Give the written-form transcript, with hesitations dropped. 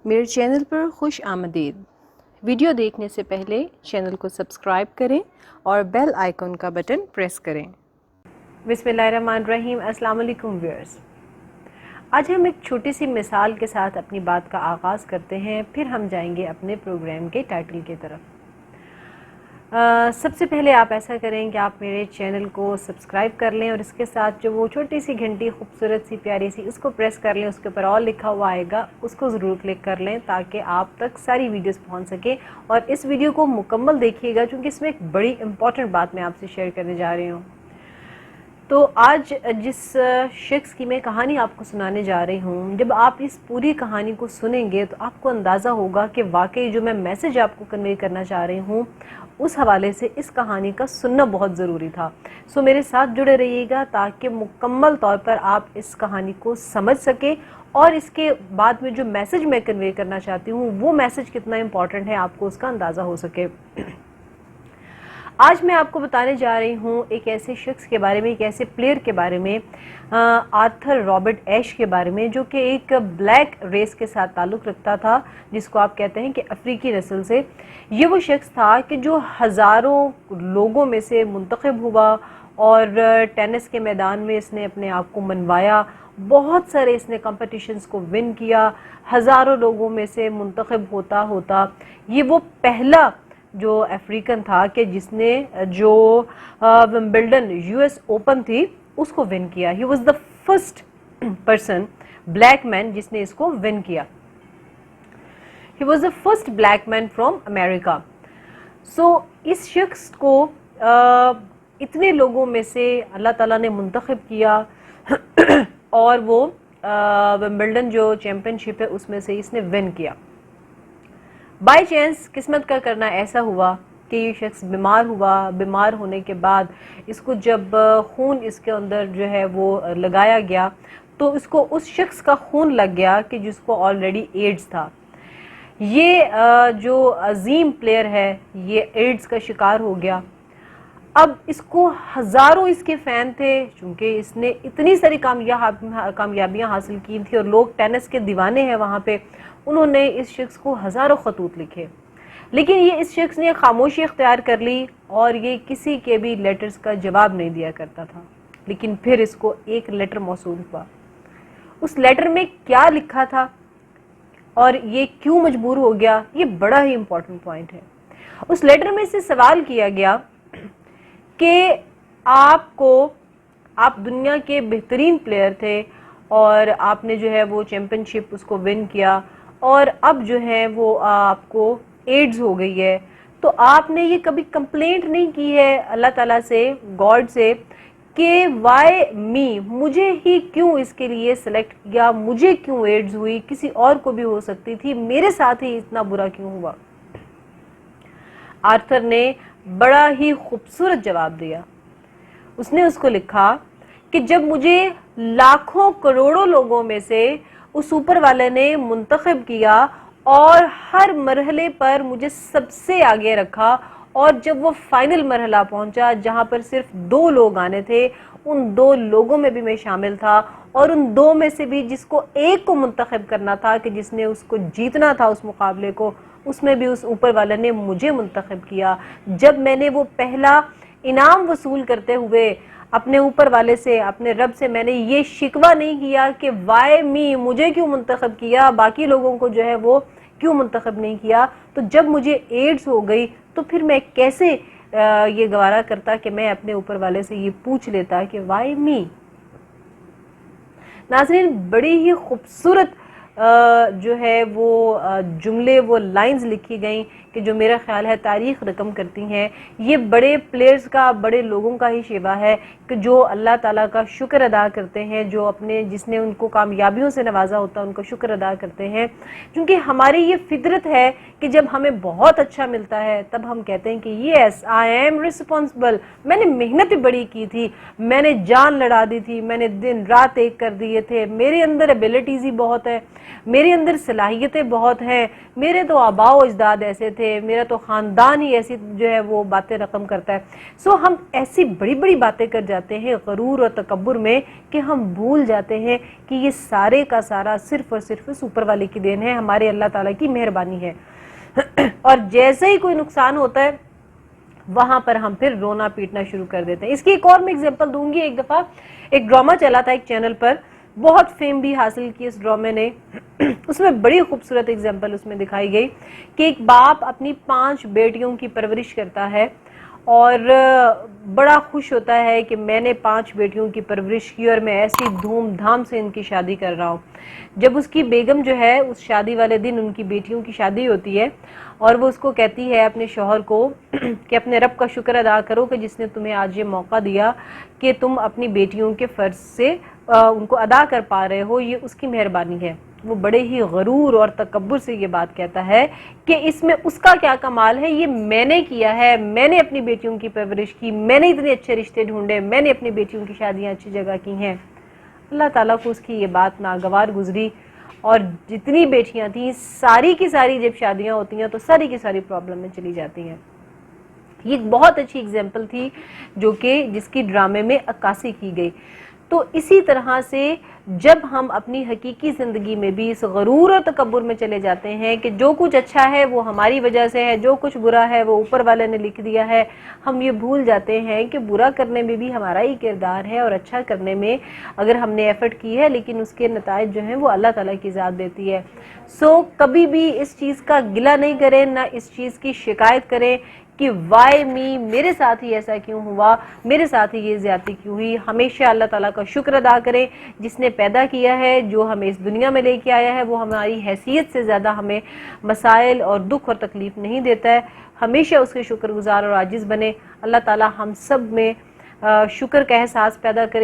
میرے چینل پر خوش آمدید۔ ویڈیو دیکھنے سے پہلے چینل کو سبسکرائب کریں اور بیل آئیکن کا بٹن پریس کریں۔ بسم اللہ الرحمن الرحیم۔ السلام علیکم ویورز۔ آج ہم ایک چھوٹی سی مثال کے ساتھ اپنی بات کا آغاز کرتے ہیں، پھر ہم جائیں گے اپنے پروگرام کے ٹائٹل کی طرف۔ سب سے پہلے آپ ایسا کریں کہ آپ میرے چینل کو سبسکرائب کر لیں اور اس کے ساتھ جو وہ چھوٹی سی گھنٹی خوبصورت سی پیاری سی اس کو پریس کر لیں، اس کے اوپر آل لکھا ہوا آئے گا، اس کو ضرور کلک کر لیں تاکہ آپ تک ساری ویڈیوز پہنچ سکیں، اور اس ویڈیو کو مکمل دیکھیے گا چونکہ اس میں ایک بڑی امپورٹنٹ بات میں آپ سے شیئر کرنے جا رہی ہوں۔ تو آج جس شخص کی میں کہانی آپ کو سنانے جا رہی ہوں، جب آپ اس پوری کہانی کو سنیں گے تو آپ کو اندازہ ہوگا کہ واقعی جو میں میسج آپ کو کنوے کرنا چاہ رہی ہوں اس حوالے سے اس کہانی کا سننا بہت ضروری تھا۔ سو میرے ساتھ جڑے رہیے گا تاکہ مکمل طور پر آپ اس کہانی کو سمجھ سکیں اور اس کے بعد میں جو میسج میں کنوے کرنا چاہتی ہوں وہ میسج کتنا امپورٹنٹ ہے آپ کو اس کا اندازہ ہو سکے۔ آج میں آپ کو بتانے جا رہی ہوں ایک ایسے شخص کے بارے میں، ایک ایسے پلیئر کے بارے میں، آرتھر رابرٹ ایش کے بارے میں، جو کہ ایک بلیک ریس کے ساتھ تعلق رکھتا تھا، جس کو آپ کہتے ہیں کہ افریقی نسل سے۔ یہ وہ شخص تھا کہ جو ہزاروں لوگوں میں سے منتخب ہوا اور ٹینس کے میدان میں اس نے اپنے آپ کو منوایا، بہت سارے اس نے کمپٹیشنز کو ون کیا، ہزاروں لوگوں میں سے منتخب ہوتا یہ وہ پہلا جو افریقن تھا کہ جس نے جو ومبلڈن یو ایس اوپن تھی اس کو ون کیا۔ He was the first person black man جس نے اس کو ون کیا۔ He was the first black man from America. So اس شخص کو اتنے لوگوں میں سے اللہ تعالیٰ نے منتخب کیا اور وہ ومبلڈن جو چیمپئن شپ ہے اس میں سے اس نے ون کیا۔ بائی چانس قسمت کا کرنا ایسا ہوا کہ یہ شخص بیمار ہوا، بیمار ہونے کے بعد اس کو جب خون اس کے اندر جو ہے وہ لگایا گیا تو اس کو اس شخص کا خون لگ گیا کہ جس کو آلریڈی ایڈز تھا۔ یہ جو عظیم پلیئر ہے یہ ایڈز کا شکار ہو گیا۔ اب اس کو ہزاروں اس کے فین تھے چونکہ اس نے اتنی ساری کامیابیاں حاصل کی تھی اور لوگ ٹینس کے دیوانے ہیں وہاں پہ، انہوں نے اس شخص کو ہزاروں خطوط لکھے، لیکن یہ اس شخص نے خاموشی اختیار کر لی اور یہ کسی کے بھی لیٹرز کا جواب نہیں دیا کرتا تھا۔ لیکن پھر اس کو ایک لیٹر موصول ہوا۔ اس لیٹر میں کیا لکھا تھا اور یہ کیوں مجبور ہو گیا، یہ بڑا ہی امپورٹنٹ پوائنٹ ہے۔ اس لیٹر میں سے سوال کیا گیا کہ آپ دنیا کے بہترین پلیئر تھے اور آپ نے جو ہے وہ چیمپئن شپ اس کو ون کیا، اور اب جو ہے وہ آپ کو ایڈز ہو گئی ہے، تو آپ نے یہ کبھی کمپلینٹ نہیں کی ہے اللہ تعالیٰ سے، گاڈ سے، کہ وائی می، مجھے ہی کیوں اس کے لیے سلیکٹ کیا، مجھے کیوں ایڈز ہوئی، کسی اور کو بھی ہو سکتی تھی، میرے ساتھ ہی اتنا برا کیوں ہوا؟ آرتھر نے بڑا ہی خوبصورت جواب دیا۔ اس نے اس کو لکھا کہ جب مجھے لاکھوں کروڑوں لوگوں میں سے اس اوپر والے نے منتخب کیا اور ہر مرحلے پر مجھے سب سے آگے رکھا، اور جب وہ فائنل مرحلہ پہنچا جہاں پر صرف 2 لوگ آنے تھے، ان 2 لوگوں میں بھی میں شامل تھا، اور ان 2 میں سے بھی جس کو ایک کو منتخب کرنا تھا کہ جس نے اس کو جیتنا تھا اس مقابلے کو، اس میں بھی اس اوپر والے نے مجھے منتخب کیا۔ جب میں نے وہ پہلا انعام وصول کرتے ہوئے اپنے اوپر والے سے، اپنے رب سے، میں نے یہ شکوہ نہیں کیا کہ وائی می، مجھے کیوں منتخب کیا، باقی لوگوں کو جو ہے وہ کیوں منتخب نہیں کیا، تو جب مجھے ایڈز ہو گئی تو پھر میں کیسے یہ گوارا کرتا کہ میں اپنے اوپر والے سے یہ پوچھ لیتا کہ وائی می۔ ناظرین، بڑی ہی خوبصورت جو ہے وہ جملے، وہ لائنز لکھی گئیں کہ جو میرا خیال ہے تاریخ رقم کرتی ہیں۔ یہ بڑے پلیئرز کا، بڑے لوگوں کا ہی شیوا ہے کہ جو اللہ تعالیٰ کا شکر ادا کرتے ہیں، جو جس نے ان کو کامیابیوں سے نوازا ہوتا ہے ان کا شکر ادا کرتے ہیں، کیونکہ ہماری یہ فطرت ہے کہ جب ہمیں بہت اچھا ملتا ہے تب ہم کہتے ہیں کہ یس آئی ایم ریسپانسبل، میں نے محنت بڑی کی تھی، میں نے جان لڑا دی تھی، میں نے دن رات ایک کر دیے تھے، میرے اندر ایبلٹیز ہی بہت ہے، میرے اندر صلاحیتیں بہت ہیں، میرے تو آباء و اجداد ایسے تھے، میرا تو خاندان ہی ایسی جو ہے وہ باتیں رقم کرتا ہے۔ سو ہم ایسی بڑی بڑی باتیں کر جاتے ہیں غرور اور تکبر میں کہ ہم بھول جاتے ہیں کہ یہ سارے کا سارا صرف اور صرف اوپر والے کی دین ہے، ہمارے اللہ تعالیٰ کی مہربانی ہے۔ اور جیسے ہی کوئی نقصان ہوتا ہے وہاں پر ہم پھر رونا پیٹنا شروع کر دیتے ہیں۔ اس کی ایک اور میں ایگزامپل دوں گی۔ ایک دفعہ ایک ڈرامہ چلا تھا ایک چینل پر، بہت فیم بھی حاصل کی اس ڈرامے نے۔ اس میں بڑی خوبصورت ایگزامپل اس میں دکھائی گئی کہ ایک باپ اپنی 5 بیٹیوں کی پرورش کرتا ہے اور بڑا خوش ہوتا ہے کہ میں نے 5 بیٹیوں کی پرورش کی اور میں ایسی دھوم دھام سے ان کی شادی کر رہا ہوں۔ جب اس کی بیگم جو ہے اس شادی والے دن ان کی بیٹیوں کی شادی ہوتی ہے اور وہ اس کو کہتی ہے اپنے شوہر کو کہ اپنے رب کا شکر ادا کرو کہ جس نے تمہیں آج یہ موقع دیا کہ تم اپنی بیٹیوں کے فرض سے ان کو ادا کر پا رہے ہو، یہ اس کی مہربانی ہے۔ وہ بڑے ہی غرور اور تکبر سے یہ بات کہتا ہے کہ اس میں اس کا کیا کمال ہے، یہ میں نے کیا ہے، میں نے اپنی بیٹیوں کی پرورش کی، میں نے اتنے اچھے رشتے ڈھونڈے، میں نے اپنی بیٹیوں کی شادیاں اچھی جگہ کی ہیں۔ اللہ تعالیٰ کو اس کی یہ بات ناگوار گزری اور جتنی بیٹیاں تھیں ساری کی ساری جب شادیاں ہوتی ہیں تو ساری کی ساری پرابلم میں چلی جاتی ہیں۔ یہ ایک بہت اچھی اگزامپل تھی جو کہ جس کی ڈرامے میں عکاسی کی گئی۔ تو اسی طرح سے جب ہم اپنی حقیقی زندگی میں بھی اس غرور اور تکبر میں چلے جاتے ہیں کہ جو کچھ اچھا ہے وہ ہماری وجہ سے ہے، جو کچھ برا ہے وہ اوپر والے نے لکھ دیا ہے، ہم یہ بھول جاتے ہیں کہ برا کرنے میں بھی ہمارا ہی کردار ہے اور اچھا کرنے میں اگر ہم نے ایفرٹ کی ہے لیکن اس کے نتائج جو ہیں وہ اللہ تعالیٰ کی ذات دیتی ہے۔ سو کبھی بھی اس چیز کا گلہ نہیں کریں، نہ اس چیز کی شکایت کریں کہ وائی می، میرے ساتھ ہی ایسا کیوں ہوا، میرے ساتھ ہی یہ زیادتی کیوں ہوئی۔ ہمیشہ اللہ تعالیٰ کا شکر ادا کریں جس نے پیدا کیا ہے، جو ہمیں اس دنیا میں لے کے آیا ہے، وہ ہماری حیثیت سے زیادہ ہمیں مسائل اور دکھ اور تکلیف نہیں دیتا ہے۔ ہمیشہ اس کے شکر گزار اور عاجز بنے۔ اللہ تعالیٰ ہم سب میں شکر کا احساس پیدا کرے۔